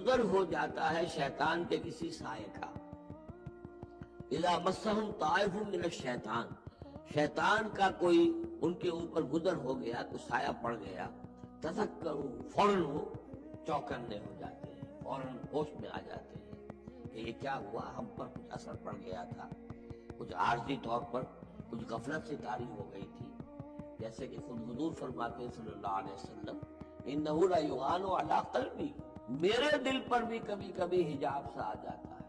گزر ہو جاتا ہے شیطان کے کسی سائے کا. اذا مسہم طائف من الشیطان، شیطان کا کوئی ان کے اوپر گزر ہو گیا تو سایہ پڑ گیا، تذکروا، فوراً وہ چوکنے ہو جاتے ہیں، فوراً ہوش میں آ جاتے ہیں کہ یہ کیا ہوا، ہم پر کچھ اثر پڑ گیا تھا، کچھ عارضی طور پر کچھ غفلت سے طاری ہو گئی تھی. جیسے کہ خود حضور فرماتے ہیں صلی اللہ علیہ وسلم، انہ لا یغان علی قلبی، میرے دل پر بھی کبھی کبھی حجاب سا آ جاتا ہے.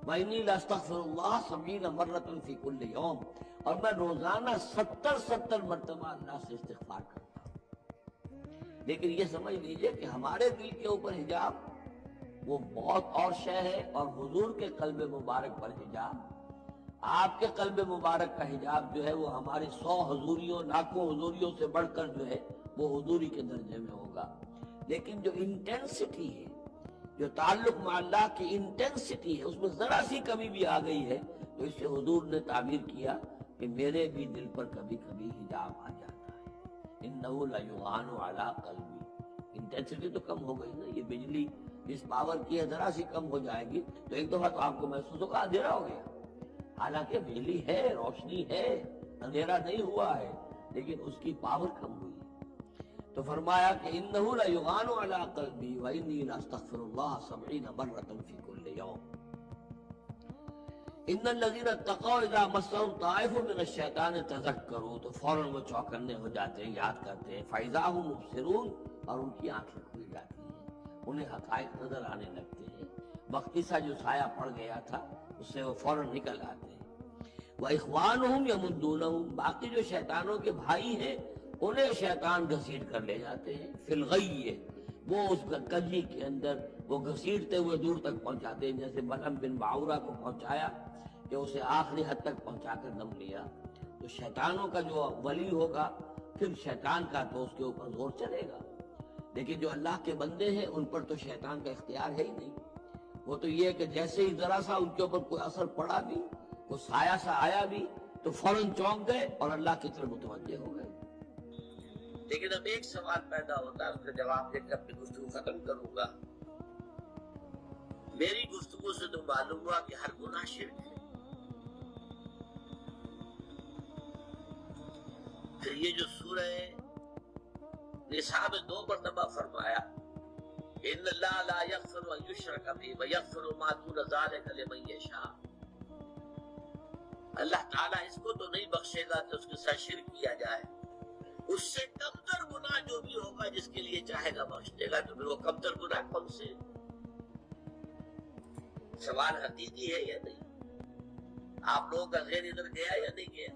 وَإِنِّي لَأَسْتَغْفِرُ اللَّهَ 70 مرة فی کل یوم، اور میں روزانہ 70 مرتبہ اللہ سے استغفار کرتا ہوں. لیکن یہ سمجھ لیجئے کہ ہمارے دل کے اوپر حجاب وہ بہت اور شے ہے، اور حضور کے قلب مبارک پر حجاب، آپ کے قلب مبارک کا حجاب جو ہے وہ ہماری 100 حضوریوں، لاکھوں حضوریوں سے بڑھ کر جو ہے وہ حضوری کے درجے میں ہوگا. لیکن جو انٹینسٹی ہے، جو تعلق مع اللہ کی انٹینسٹی ہے، اس میں ذرا سی کمی بھی آ گئی ہے تو اس سے حضور نے تعبیر کیا کہ میرے بھی دل پر کبھی کبھی حجاب آ جاتا ہے. انہ لیغان علی قلبی، انٹینسٹی تو کم ہو گئی نا. یہ بجلی جس پاور کی ہے ذرا سی کم ہو جائے گی تو ایک دفعہ تو آپ کو محسوس ہوگا اندھیرا ہو گیا. حالانکہ بجلی ہے، روشنی ہے، اندھیرا نہیں ہوا ہے، لیکن اس کی پاور کم ہوئی. تو فرمایا کہ انہ لیغان علی قلبی وانی لاستغفر اللہ 70 مرة فی کل یوم. ان الذین اتقوا اذا مسهم طائف من الشیطان تذکروا، تو فوراً وہ چوکنے ہو جاتے ہیں، یاد کرتے ہیں. فاذا هم مبصرون، اور ان کی آنکھیں کھل جاتی ہیں، انہیں حقائق نظر آنے لگتے ہیں. وقتی سا جو سایہ پڑ گیا تھا اس سے وہ فوراً نکل آتے ہیں. وَإِخْوَانُهُمْ يَمُدُّونَهُمْ، باقی جو شیطانوں کے بھائی ہیں انہیں شیطان گھسیٹ کر لے جاتے ہیں. فی الغی، وہ اس کجی کے اندر وہ گھسیٹتے ہوئے دور تک پہنچاتے ہیں، جیسے بلعم بن باعورہ کو پہنچایا کہ اسے آخری حد تک پہنچا کر دم لیا. تو شیطانوں کا جو ولی ہوگا پھر شیطان کا تو اس کے اوپر زور چلے گا، لیکن جو اللہ کے بندے ہیں ان پر تو شیطان کا اختیار ہے ہی نہیں. وہ تو یہ کہ جیسے ہی ذرا سا ان کے اوپر کوئی اثر پڑا بھی، کوئی سایہ سا آیا بھی تو فوراً چونک گئے اور اللہ کی طرف متوجہ ہو گئے. لیکن اب ایک سوال پیدا ہوتا ہے، اس کا جواب دے کر اپنی گفتگو ختم کروں گا. میری گفتگو سے تو معلوم ہوا کہ ہر گناہ شرک ہے. پھر یہ جو سورہ نساء میں 2 مرتبہ فرمایا ان اللہ لا یغفر ان یشرک بہ ویغفر ما دون ذلک لمن یشاء، اللہ تعالیٰ اس کو تو نہیں بخشے گا کہ اس کے ساتھ شرک کیا جائے، اس سے کمتر گناہ جو بھی ہوگا جس کے لیے چاہے گا بخش دے گا. تو پھر وہ کمتر گناہ کون سے؟ سوال حقیقی ہے یا نہیں؟ آپ لوگوں کا ذہن ادھر گیا یا نہیں گیا؟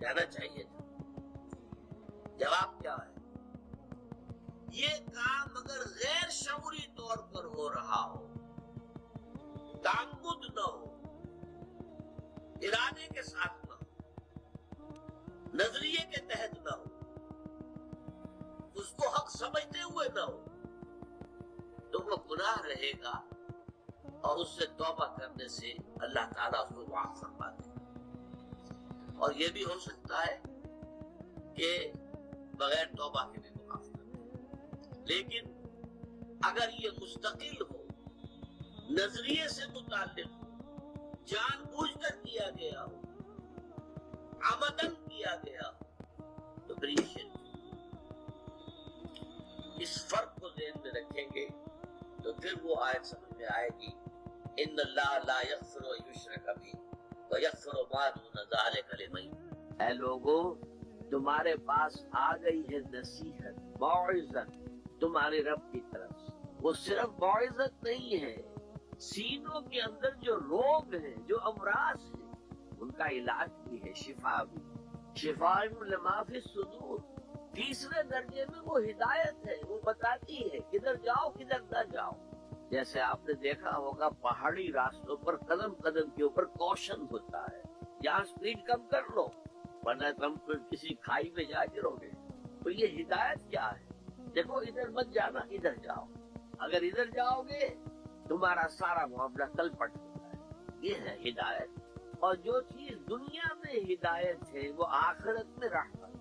جانا چاہیے تھا. جواب کیا ہے؟ یہ کام اگر غیر شعوری طور پر ہو رہا ہو، تعمد نہ ہو، ارادے کے ساتھ نہ ہو، نظریے کے تحت نہ ہو، اس کو حق سمجھتے ہوئے نہ ہو، تو وہ گناہ رہے گا، اور اس سے توبہ کرنے سے اللہ تعالیٰ اس کو معاف فرما دے گا. اور یہ بھی ہو سکتا ہے کہ بغیر توبہ کے بھی معاف کر دے. لیکن اگر یہ مستقل ہو، نظریے سے متعلق ہو، جان بوجھ کر کیا گیا ہو، عمدن کیا گیا ہو، تو پھر یہ شرک. اس فرق کو ذہن میں رکھیں گے تو پھر وہ آیت سمجھ میں آئے گی ان اللہ لا یغفر ان یشرک بہ ویغفر ما دون ذلک لمن. اے لوگو، تمہارے پاس آ گئی ہے نصیحت، موعظت تمہارے رب کی طرف سے. وہ صرف موعظت نہیں ہے، سینوں کے اندر جو روگ ہیں، جو امراض ہیں، ان کا علاج بھی ہے، شفا بھی. شفاء لما فی الصدور. تیسرے درجے میں وہ ہدایت ہے، وہ بتاتی ہے کدھر جاؤ کدھر نہ جاؤ. جیسے آپ نے دیکھا ہوگا پہاڑی راستوں پر قدم قدم کے اوپر کوشن ہوتا ہے، یہاں سپیڈ کم کر لو ورنہ تم کسی کھائی میں جا گرو گے. تو یہ ہدایت کیا ہے؟ دیکھو ادھر مت جانا، ادھر جاؤ. اگر ادھر جاؤ گے تمہارا سارا معاملہ کل پٹ جاتا ہے. یہ ہے ہدایت. اور جو چیز دنیا میں ہدایت ہے وہ آخرت میں رحمت،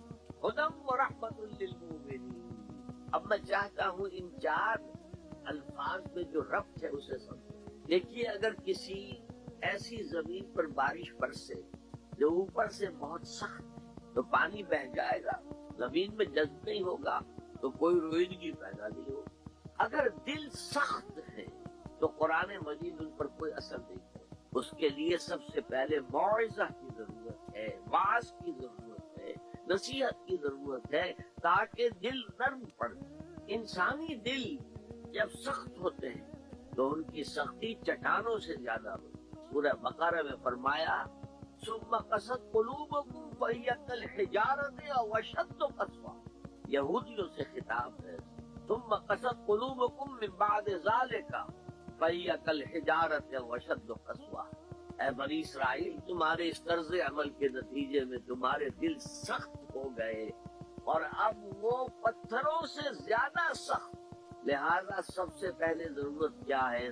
ہدی و رحمت للمؤمنین. اب میں چاہتا ہوں ان 4 الفاظ الفاظ میں جو ربط ہے اسے سمجھو۔ دیکھیے اگر کسی ایسی زمین پر بارش برسے جو اوپر سے بہت سخت ہے تو پانی بہہ جائے گا، زمین میں جذب نہیں ہوگا تو کوئی روئیدگی پیدا نہیں ہوگی۔ اگر دل سخت ہے تو قرآن مجید ان پر کوئی اثر نہیں کرے۔ اس کے لیے سب سے پہلے موعظہ کی ضرورت ہے، واعظ کی ضرورت ہے، نصیحت کی ضرورت ہے تاکہ دل نرم پڑے۔ انسانی دل جب سخت ہوتے ہیں تو ان کی سختی چٹانوں سے زیادہ ہوتی۔ سورہ بقرہ میں فرمایا ثم قست قلوبکم فہی کالحجارۃ او اشد قسوہ، یہودیوں سے خطاب ہے۔ ثم قست قلوبکم من بعد ذلک فہی کالحجارۃ او اشد قسوہ، اے بنی اسرائیل تمہارے اس طرز عمل کے نتیجے میں تمہارے دل سخت ہو گئے اور اب وہ پتھروں سے زیادہ سخت۔ لہذا سب سے پہلے ضرورت کیا ہے؟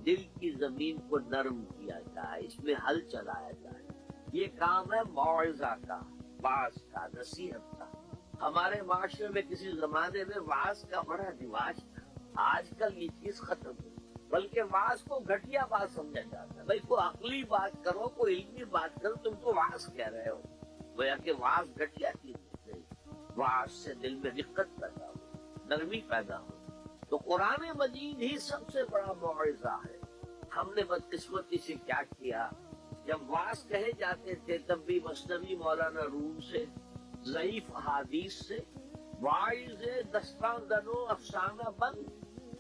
دل کی زمین کو نرم کیا جائے، اس میں ہل چلایا جائے۔ یہ کام ہے موعظہ کا، واعظ کا، نصیحت کا۔ ہمارے معاشرے میں کسی زمانے میں واعظ کا بڑا رواج تھا، آج کل یہ چیز ختم ہوئی، بلکہ واعظ کو گھٹیا بات سمجھا جاتا ہے۔ بھائی کوئی عقلی بات کرو، کوئی علمی بات کرو، تم کو واعظ کہہ رہے ہو۔ گویا کہ واعظ گھٹیا چیز نہیں، واعظ سے دل میں رقت پیدا ہو، نرمی پیدا ہو۔ تو قرآن مجید ہی سب سے بڑا موعظہ ہے۔ ہم نے بدقسمتی سے کیا کیا، جب واعظ کہے جاتے تھے تب بھی مثنوی مولانا روم سے، ضعیف احادیث سے، واعظ دستاں دنو افسانہ بند،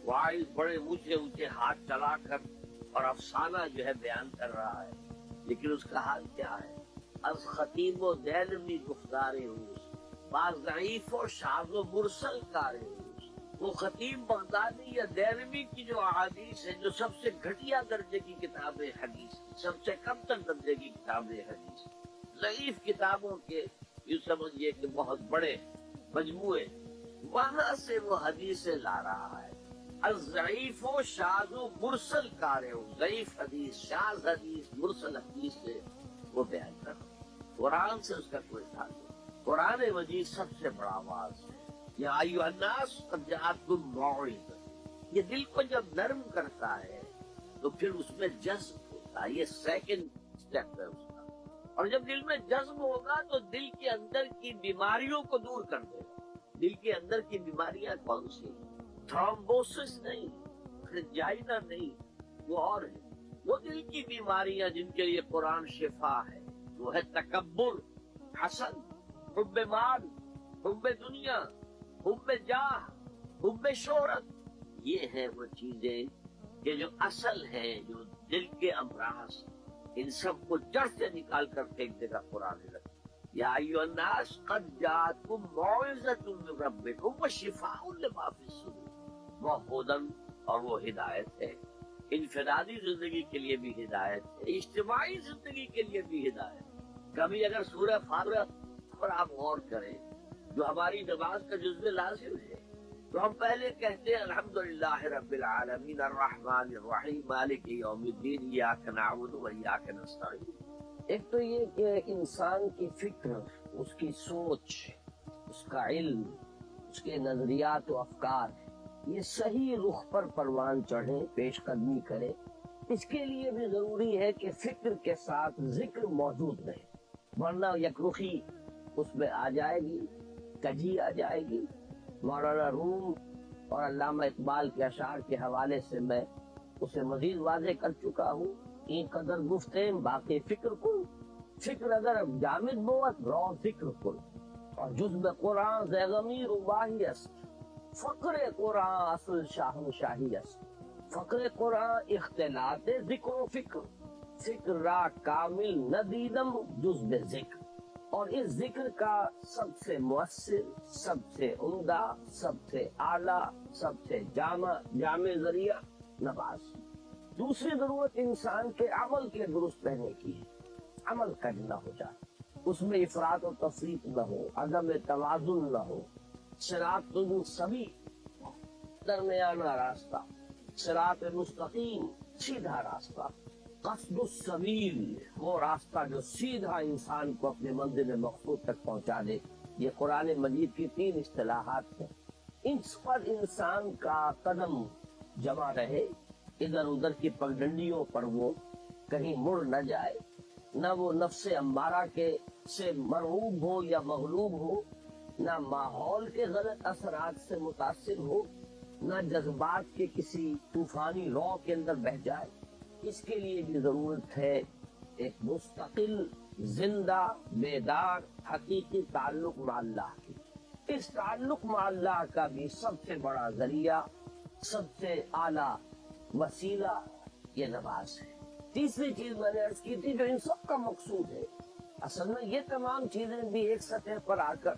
واعظ بڑے اونچے اونچے ہاتھ چلا کر اور افسانہ جو ہے بیان کر رہا ہے، لیکن اس کا حال کیا ہے؟ از خطیب و دہلوی گفتار اوست، با ضعیف و شاذ و مرسل کار اوست۔ وہ خطیب بغدادی یا دہلوی کی جو احادیث ہے، جو سب سے گھٹیا درجے کی کتاب حدیث، سب سے کم تر درجے کی کتاب حدیث، ضعیف کتابوں کے یوں سمجھیے کہ بہت بڑے مجموعے، وہاں سے وہ حدیثیں لا رہا ہے۔ الضعیف و شاذ و مرسل کار ہو، ضعیف حدیث، شاذ حدیث، مرسل حدیث سے وہ بیان کر رہا ہے۔ قرآن سے اس کا کوئی تعلق نہیں۔ قرآن مجید سب سے بڑا واعظ ہے۔ یا ایھا الناس قد جاءتکم موعظہ، یہ دل کو جب نرم کرتا ہے تو پھر اس میں جذب ہوتا ہے، یہ سیکنڈ سٹیپ ہے اس کا۔ اور جب دل میں جذب ہوگا تو دل کے اندر کی بیماریوں کو دور کر دے گا۔ دل کے اندر کی بیماریاں کون سی؟ تھرومبوسس نہیں، انجائنا نہیں، وہ اور ہے۔ وہ دل کی بیماریاں جن کے لیے قرآن شفا ہے، وہ ہے تکبر، حسد، حب مال، حب دنیا، حب جاہ، حب شہرت۔ یہ ہیں وہ چیزیں کہ جو اصل ہیں، جو دل کے امراض، ان سب کو جڑ سے نکال کر پھینک دے گا قرآن رکھ۔ یا ایھا الناس قد جاءتکم موعظۃ من ربکم وشفاء لما فی الصدور، وہ ہدن اور وہ ہدایت ہے۔ انفرادی زندگی کے لیے بھی ہدایت ہے، اجتماعی زندگی کے لیے بھی ہدایت۔ کبھی اگر سورہ فاتحہ پر آپ غور کریں جو ہماری نماز کا جزو لازم ہے، تو ہم پہلے کہتے ہیں الحمدللہ رب العالمین الرحمن الرحیم مالک یوم الدین ایاک نعبد و ایاک نستعین۔ ایک تو یہ کہ انسان کی فکر، اس کی سوچ، اس کا علم، اس کے نظریات و افکار یہ صحیح رخ پر پروان چڑھے، پیش قدمی کرے۔ اس کے لیے بھی ضروری ہے کہ فکر کے ساتھ ذکر موجود رہے، ورنہ یک رخی اس میں آ جائے گی، کجی آ جائے گی۔ مولانا روم اور علامہ اقبال کے اشعار کے حوالے سے میں اسے مزید واضح کر چکا ہوں۔ این قدر گفتیں باقی فکر کن، فکر اگر جامد بوت رو ذکر کن، اور جزب قرآن زیغمیر واہی است، فقر قرآن اصل شاہی است۔ فقر قرآن اختلاط ذکر و فکر، فکر را کامل ندیدم جزب ذکر۔ اور اس ذکر کا سب سے مؤثر، سب سے عمدہ، سب سے اعلیٰ، سب سے جامع ذریعہ نماز۔ دوسری ضرورت انسان کے عمل کے درست رہنے کی ہے، عمل کج نہ ہو جائے، اس میں افراط و تفریط نہ ہو، عدم توازن نہ ہو، صراط سوی، درمیانہ راستہ، صراط مستقیم، سیدھا راستہ، قصد السبیل، وہ راستہ جو سیدھا انسان کو اپنے منزل مقصود تک پہنچا دے۔ یہ قرآن مجید کی 3 اصطلاحات ہیں۔ ان پر انسان کا قدم جمع رہے، ادھر ادھر کی پگڈنڈیوں پر وہ کہیں مڑ نہ جائے، نہ وہ نفس امارہ کے سے مرعوب ہو یا مغلوب ہو، نہ ماحول کے غلط اثرات سے متاثر ہو، نہ جذبات کے کسی طوفانی رو کے اندر بہہ جائے۔ اس کے لیے بھی ضرورت ہے ایک مستقل، زندہ، بیدار، حقیقی تعلق مع اللہ کی۔ اس تعلق مع اللہ کا بھی سب سے بڑا ذریعہ، سب سے اعلیٰ وسیلہ یہ نماز ہے۔ تیسری چیز میں نے عرض کی تھی جو ان سب کا مقصود ہے، اصل میں یہ تمام چیزیں بھی ایک سطح پر آ کر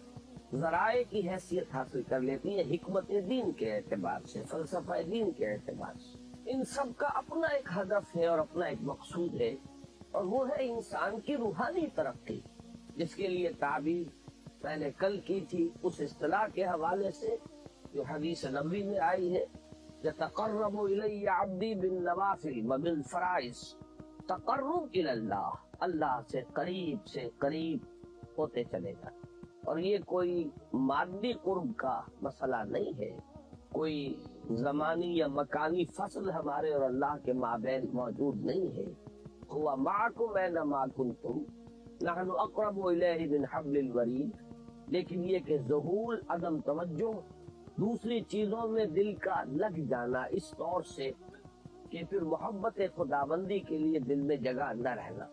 ذرائع کی حیثیت حاصل کر لیتی ہیں، حکمت دین کے اعتبار سے، فلسفہ دین کے اعتبار سے۔ ان سب کا اپنا ایک ہدف ہے اور اپنا ایک مقصود ہے، اور وہ ہے انسان کی روحانی ترقی، جس کے لیے تعبیر میں نے کل کی تھی اس اصطلاح کے حوالے سے جو حدیث نبوی میں آئی ہے، یتقرب الی عبدی بالنوافل وبالفرائض، تقرب الی اللہ، اللہ سے قریب ہوتے چلے گا۔ اور یہ کوئی مادی قرب کا مسئلہ نہیں ہے، کوئی زمانی یا مکانی فصل ہمارے اور اللہ کے مابین موجود نہیں ہے۔ هو معکم اینما کنتم نحن اقرب الیہ من حبل الورید، لیکن یہ کہ ذہول، عدم توجہ، دوسری چیزوں میں دل کا لگ جانا اس طور سے کہ پھر محبت خداوندی کے لیے دل میں جگہ نہ رہنا،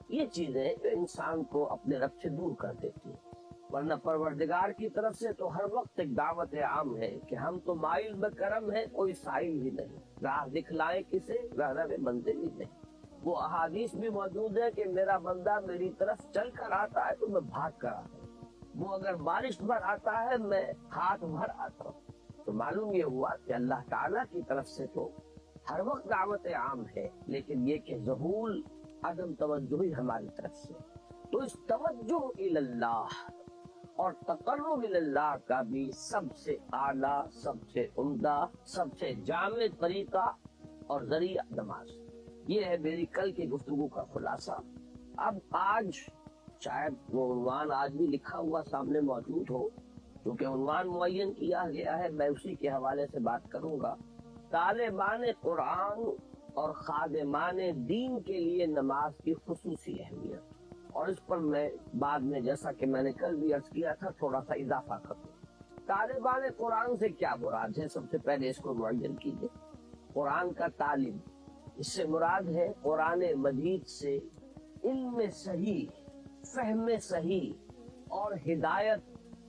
یہ چیزیں جو انسان کو اپنے رب سے دور کر دیتی ہیں۔ ورنہ پروردگار کی طرف سے تو ہر وقت ایک دعوت عام ہے کہ ہم تو مائل بکرم ہیں، کوئی سائل ہی نہیں، راہ دکھلائیں کسے، رہنم منزل ہی نہیں۔ وہ احادیث بھی موجود ہے کہ میرا بندہ میری طرف چل کر آتا ہے تو میں بھاگ کر آتا ہوں، وہ اگر بارش بھر آتا ہے میں ہاتھ بھر آتا ہوں۔ تو معلوم یہ ہوا کہ اللہ تعالیٰ کی طرف سے تو ہر وقت دعوت عام ہے، لیکن یہ کہ ظہول، عدم توجہ ہی ہماری طرف سے۔ تو اس توجہ الی اللہ اور تقرب الی اللہ کا بھی سب سے اعلیٰ، سب سے عمدہ، سب سے جامع طریقہ اور ذریعہ نماز۔ یہ ہے میری کل کی گفتگو کا خلاصہ۔ اب آج شاید وہ عنوان آج بھی لکھا ہوا سامنے موجود ہو، کیونکہ عنوان معین کیا گیا ہے، میں اسی کے حوالے سے بات کروں گا۔ طالبان قرآن اور خادمان دین کے لیے نماز کی خصوصی اہمیت، اور اس پر میں بعد میں، جیسا کہ میں نے کل بھی عرض کیا تھا، تھوڑا سا اضافہ کروں۔ طالبان قرآن سے کیا مراد ہے؟ سب سے پہلے اس کو معین کیجیے۔ قرآن کا طالب، اس سے مراد ہے قرآن مجید سے علم صحیح، فہم صحیح اور ہدایت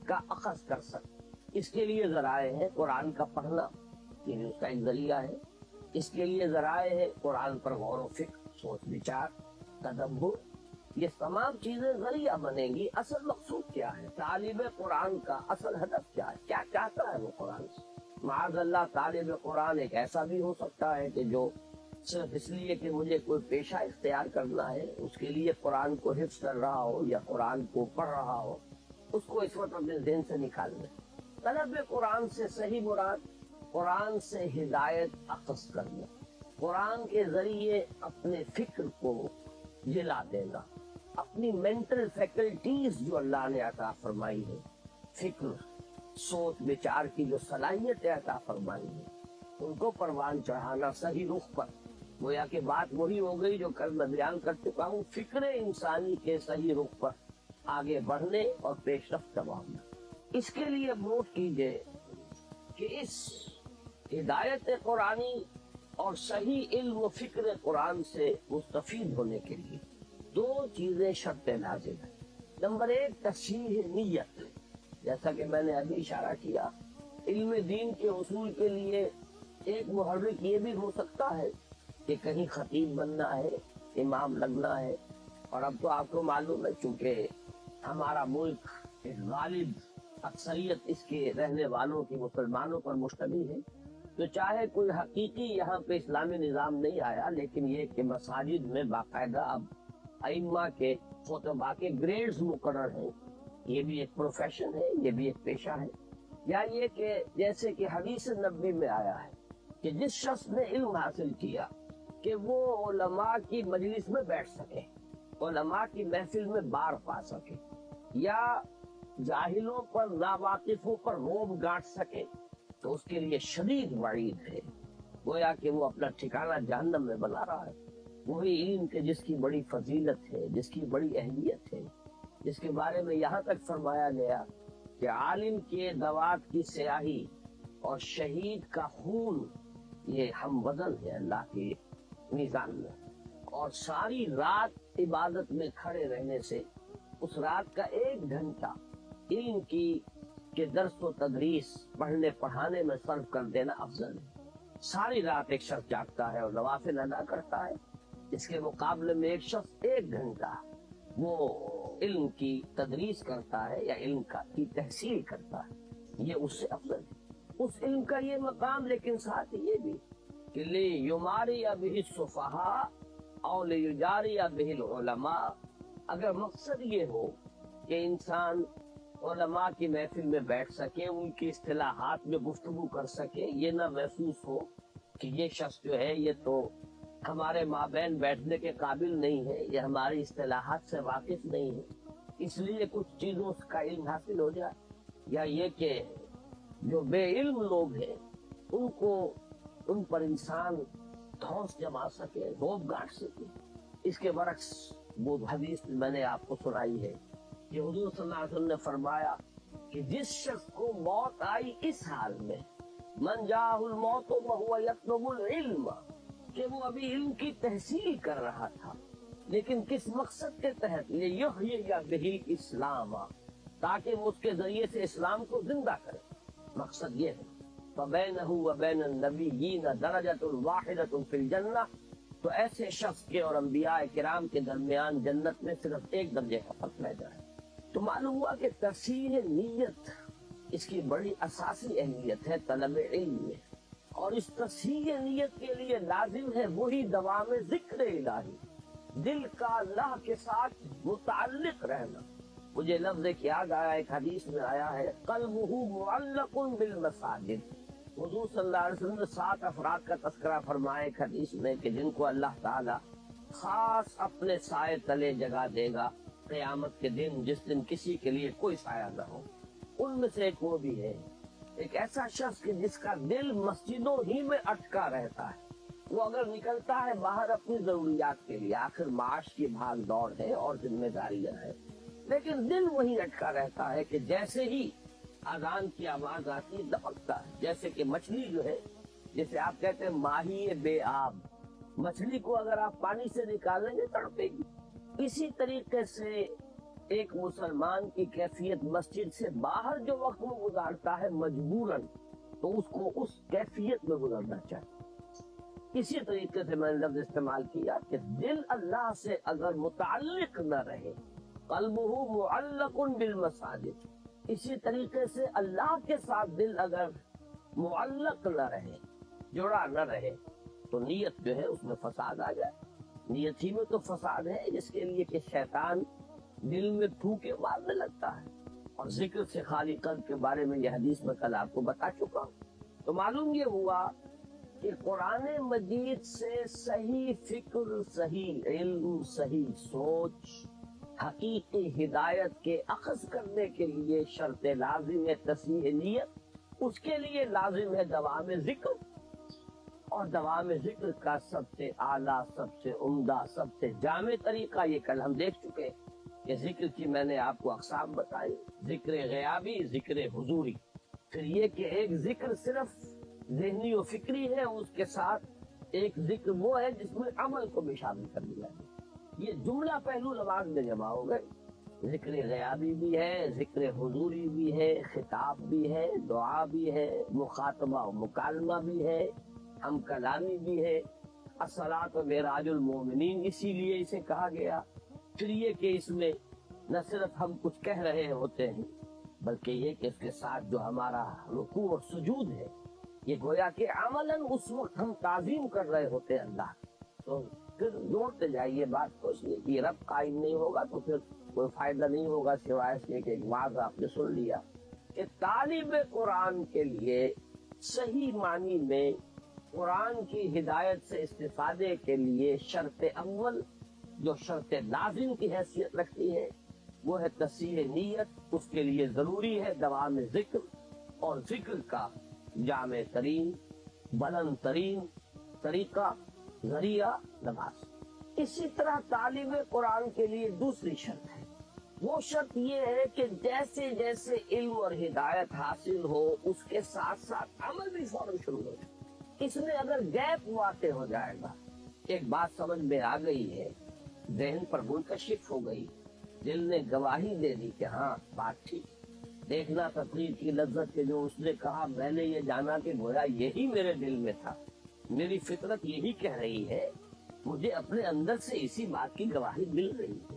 کا اخذ کر سکے۔ اس کے لیے ذرائع ہے قرآن کا پڑھنا، یہ اس کا ایک ذریعہ ہے۔ اس کے لیے ذرائع ہے قرآن پر غور و فکر، سوچ بچار، تدبر، یہ تمام چیزیں ذریعہ بنیں گی۔ اصل مقصود کیا ہے؟ طالب قرآن کا اصل ہدف کیا ہے؟ کیا چاہتا ہے وہ قرآن سے؟ معاذ اللہ طالب قرآن ایک ایسا بھی ہو سکتا ہے کہ جو صرف اس لیے کہ مجھے کوئی پیشہ اختیار کرنا ہے، اس کے لیے قرآن کو حفظ کر رہا ہو یا قرآن کو پڑھ رہا ہو، اس کو اس وقت اپنے ذہن سے نکال دیں۔ طلب قرآن سے صحیح مراد قرآن سے ہدایت اخذ کرنا، قرآن کے ذریعے اپنے فکر کو جلا دینا، اپنی مینٹل فیکلٹیز جو اللہ نے عطا فرمائی ہے، فکر، سوچ بچار کی جو صلاحیت عطا فرمائی ہے، ان کو پروان چڑھانا صحیح رخ پر۔ گویا کہ بات وہی ہو گئی جو کل میں بیان کر چکا ہوں، فکر انسانی کے صحیح رخ پر آگے بڑھنے اور پیش رفت کروانا۔ اس کے لیے نوٹ کیجئے کہ اس ہدایت قرآنی اور صحیح علم و فکر قرآن سے مستفید ہونے کے لیے دو چیزیں شرط لازم ہیں۔ نمبر ایک، تصحیح نیت، جیسا کہ میں نے ابھی اشارہ کیا۔ علم دین کے اصول کے لیے ایک محرک یہ بھی ہو سکتا ہے کہ کہیں خطیب بننا ہے، امام لگنا ہے، اور اب تو آپ کو معلوم ہے چونکہ ہمارا ملک ایک غالب اکثریت اس کے رہنے والوں کی مسلمانوں پر مشتمل ہے، تو چاہے کوئی حقیقی یہاں پہ اسلامی نظام نہیں آیا، لیکن یہ کہ مساجد میں باقاعدہ اب ائمہ کے خطباء کے گریڈز مقرر ہیں، یہ بھی ایک پروفیشن ہے، یہ بھی ایک پیشہ ہے۔ یا یہ کہ جیسے کہ حدیث نبوی میں آیا ہے کہ جس شخص نے علم حاصل کیا کہ وہ علماء کی مجلس میں بیٹھ سکے، علماء کی محفل میں بار پا سکے، یا جاہلوں پر، ناواقفوں پر روب گانٹ سکے، تو اس کے لیے شدید وعید ہے، گویا کہ وہ اپنا ٹھکانہ جہنم میں بنا رہا ہے۔ وہی علم کے جس کی بڑی فضیلت ہے، جس کی بڑی اہمیت ہے، جس کے بارے میں یہاں تک فرمایا گیا کہ عالم کے دوات کی سیاہی اور شہید کا خون یہ ہم وزن ہے اللہ کے میزان میں، اور ساری رات عبادت میں کھڑے رہنے سے اس رات کا 1 گھنٹہ علم کی کہ درس و تدریس پڑھنے پڑھانے میں صرف کر دینا افضل ہے۔ ساری رات ایک شخص جاگتا ہے اور نوافل ادا کرتا ہے، اس کے مقابلے میں ایک شخص 1 گھنٹہ وہ علم کی تدریس کرتا ہے یا علم کی تحصیل کرتا ہے، یہ اس سے افضل ہے۔ اس علم کا یہ مقام، لیکن ساتھ یہ بھی کہ لیماری بہ السفہاء او لیجاری بہ العلماء، اگر مقصد یہ ہو کہ انسان علماء کی محفل میں بیٹھ سکے، ان کی اصطلاحات میں گفتگو کر سکے، یہ نہ محسوس ہو کہ یہ شخص جو ہے یہ تو ہمارے مابین بیٹھنے کے قابل نہیں ہے، یہ ہماری اصطلاحات سے واقف نہیں ہے، اس لیے کچھ چیزوں کا علم حاصل ہو جائے، یا یہ کہ جو بے علم لوگ ہیں ان پر انسان دھوس جما سکے، روب گاٹ سکے۔ اس کے برعکس وہ حدیث میں نے آپ کو سنائی ہے کہ حضور صلی اللہ علیہ وسلم نے فرمایا کہ جس شخص کو موت آئی اس حال میں، من جاءہ الموت وہو یطلب العلم، کہ وہ ابھی علم کی تحصیل کر رہا تھا، لیکن کس مقصد کے تحت، لیحیی بہ الاسلام، تاکہ وہ اس کے ذریعے سے اسلام کو زندہ کرے، مقصد یہ ہے۔ فبینہ وبین النبیین درجۃ واحدۃ فی الجنہ، تو ایسے شخص کے اور انبیاء کرام کے درمیان جنت میں صرف 1 درجے کا فرق رہ جائے۔ تو معلوم ہوا کہ تصحیح نیت اس کی بڑی اساسی اہمیت ہے طلب علم میں، اور اس تصحیح نیت کے لیے لازم ہے وہی دوام ذکر الہی، دل کا اللہ کے ساتھ متعلق رہنا۔ مجھے لفظ ایک یاد آیا، ایک حدیث میں آیا ہے قلبہ معلق بالمساجد۔ حضور صلی اللہ علیہ وسلم نے 7 افراد کا تذکرہ فرمایا ایک حدیث میں کہ جن کو اللہ تعالی خاص اپنے سائے تلے جگہ دے گا قیامت کے دن، جس دن کسی کے لیے کوئی سایہ نہ ہو۔ ان میں سے ایک وہ بھی ہے، ایک ایسا شخص کہ جس کا دل مسجدوں ہی میں اٹکا رہتا ہے۔ وہ اگر نکلتا ہے باہر اپنی ضروریات کے لیے، آخر معاش کی بھاگ دوڑ ہے اور ذمہ داریاں ہیں، لیکن دل وہی اٹکا رہتا ہے کہ جیسے ہی اذان کی آواز آتی دبکتا ہے، جیسے کہ مچھلی جو ہے، جیسے آپ کہتے ہیں ماہی بے آب، مچھلی کو اگر آپ پانی سے نکالیں گے تڑپے گی۔ اسی طریقے سے ایک مسلمان کی کیفیت مسجد سے باہر جو وقت وہ گزارتا ہے مجبوراً، تو اس کو اس کیفیت میں گزرنا چاہیے۔ اسی طریقے سے میں نے لفظ استعمال کیا کہ دل اللہ سے اگر متعلق نہ رہے، قلبہ معلق بالمساجد، اسی طریقے سے اللہ کے ساتھ دل اگر معلق نہ رہے، جڑا نہ رہے، تو نیت جو ہے اس میں فساد آ جائے۔ نیت ہی میں تو فساد ہے، جس کے لیے کہ شیطان دل میں پھونکے مارنے لگتا ہے، اور ذکر سے خالی قلب کے بارے میں یہ حدیث میں کل آپ کو بتا چکا ہوں۔ تو معلوم یہ ہوا کہ قرآن مجید سے صحیح فکر، صحیح علم، صحیح سوچ، حقیقی ہدایت کے اخذ کرنے کے لیے شرط لازم ہے تصحیح نیت، اس کے لیے لازم ہے دوام ذکر، اور دوام ذکر کا سب سے اعلیٰ، سب سے عمدہ، سب سے جامع طریقہ یہ کل ہم دیکھ چکے کہ ذکر کی میں نے آپ کو اقسام بتائی، ذکر غیابی، ذکر حضوری، پھر یہ کہ ایک ذکر صرف ذہنی و فکری ہے، اس کے ساتھ ایک ذکر وہ ہے جس میں عمل کو بھی شامل کر لیا ہے۔ یہ جملہ پہلو نماز میں جمع ہو گئے، ذکر غیابی بھی ہے، ذکر حضوری بھی ہے، خطاب بھی ہے، دعا بھی ہے، مخاطبہ و مکالمہ بھی ہے، ہم کلامی بھی ہے، الصلاۃ معراج المومنین اسی لیے اسے کہا گیا۔ پھر یہ کہ اس میں نہ صرف ہم کچھ کہہ رہے ہوتے ہیں، بلکہ یہ کہ اس کے ساتھ جو ہمارا رکوع اور سجود ہے، یہ گویا کہ عملاً اس وقت ہم تعظیم کر رہے ہوتے ہیں اللہ۔ تو پھر جوڑتے جائیے بات کو، اس لیے کہ رب قائم نہیں ہوگا تو پھر کوئی فائدہ نہیں ہوگا، سوائے اس کے کہ ایک واضح آپ نے سن لیا کہ طالب قرآن کے لیے صحیح معنی میں قرآن کی ہدایت سے استفادے کے لیے شرط اول جو شرط لازم کی حیثیت رکھتی ہے وہ ہے تصحیح نیت، اس کے لیے ضروری ہے دوام ذکر، اور ذکر کا جامع ترین بلند ترین طریقہ ذریعہ نماز۔ اسی طرح تعلیم قرآن کے لیے دوسری شرط ہے، وہ شرط یہ ہے کہ جیسے جیسے علم اور ہدایت حاصل ہو اس کے ساتھ ساتھ عمل بھی فوراً شروع ہو جائے۔ اس میں اگر گیپ واقع ہو جائے گا، ایک بات سمجھ میں آ گئی ہے، ذہن پر منکشف ہو گئی، دل نے گواہی دے دی کہ ہاں بات ٹھیک، دیکھنا تقریر کی لذت کے جو اس نے کہا، میں نے یہ جانا کہ گویا یہی میرے دل میں تھا، میری فطرت یہی کہہ رہی ہے، مجھے اپنے اندر سے اسی بات کی گواہی مل رہی ہے۔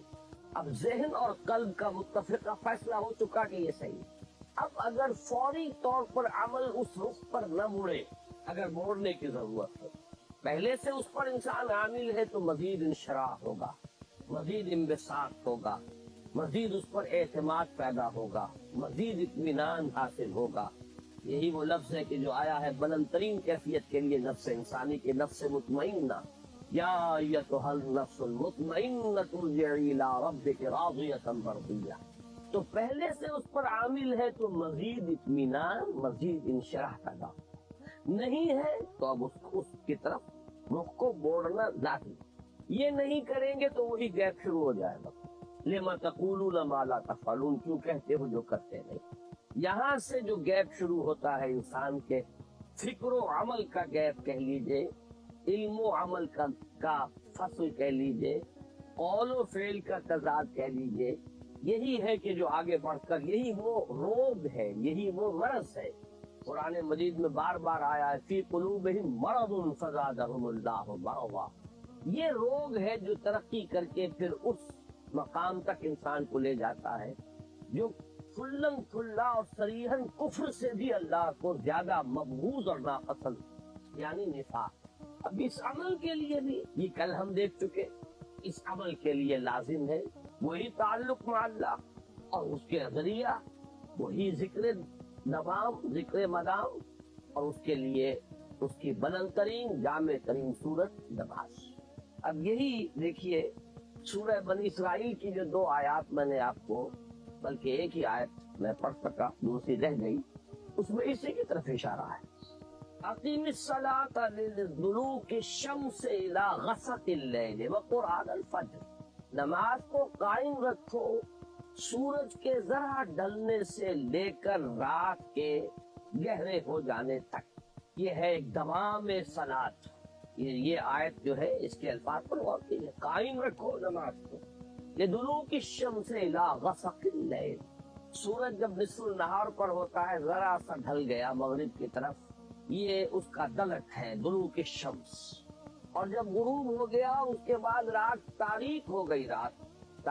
اب ذہن اور قلب کا متفقہ فیصلہ ہو چکا کہ یہ صحیح ہے۔ اب اگر فوری طور پر عمل اس رخ پر نہ مڑے، اگر موڑنے کی ضرورت ہے، پہلے سے اس پر انسان عامل ہے تو مزید انشراح ہوگا، مزید انبساط ہوگا، مزید اس پر اعتماد پیدا ہوگا، مزید اطمینان حاصل ہوگا۔ یہی وہ لفظ ہے کہ جو آیا ہے بلند ترین کیفیت کے لیے نفس انسانی کے نفس مطمئنہ، یا ایتھا النفس المطمئنہ ارجعی الی ربک راضیۃ مرضیہ۔ تو پہلے سے اس پر عامل ہے تو مزید اطمینان، مزید انشراح پیدا ہوگا، نہیں ہے تو اب اس کی طرف رخ کو موڑنا لازم۔ یہ نہیں کریں گے تو وہی گیپ شروع ہو جائے گا، لما تقولون ما لا تفعلون، کیوں کہتے ہو جو کرتے نہیں۔ یہاں سے جو گیپ شروع ہوتا ہے انسان کے فکر و عمل کا گیپ کہہ لیجئے، علم و عمل کا فصل کہہ لیجئے، قول و فعل کا تضاد کہہ لیجئے، یہی ہے کہ جو آگے بڑھ کر یہی وہ روگ ہے، یہی وہ مرض ہے۔ قرآن مجید میں بار بار آیا ہے فی قلوبہم مرض فزادہم اللہ مرضا، یہ روگ ہے جو ترقی کر کے پھر اس مقام تک انسان کو لے جاتا ہے جو کھلم کھلا اور صریحاً کفر سے بھی اللہ کو زیادہ مبغوض اور ناپسند، یعنی نفاق۔ اب اس عمل کے لیے بھی یہ کل ہم دیکھ چکے، اس عمل کے لیے لازم ہے وہی تعلق مع اللہ، اور اس کے ذریعہ وہی ذکر نوام، ذکر مدام، اور اس کے لیے اس کی بلند ترین جامع ترین صورت نماز۔ اب یہی دیکھیے سورہ بنی اسرائیل کی جو 2 آیات میں نے آپ کو، بلکہ ایک ہی آیت میں پڑھ سکا، دوسری رہ گئی، اس میں اسی کی طرف اشارہ ہے۔ اقیم الصلاۃ لدلوک الشمس الی غسق اللیل وقرآن الفجر، نماز کو قائم رکھو سورج کے ذرا ڈھلنے سے لے کر رات کے گہرے ہو جانے تک، یہ ہے ایک دوام صلاۃ۔ یہ آیت جو ہے اس کے الفاظ پر غور کیجیے، قائم رکھو نماز کو لدلوک الشمس الی غسق اللیل، سورج جب نصف النہار پر ہوتا ہے، ذرا سا ڈھل گیا مغرب کی طرف، یہ اس کا دلک ہے دلوک الشمس، اور جب غروب ہو گیا اس کے بعد رات تاریک ہو گئی، رات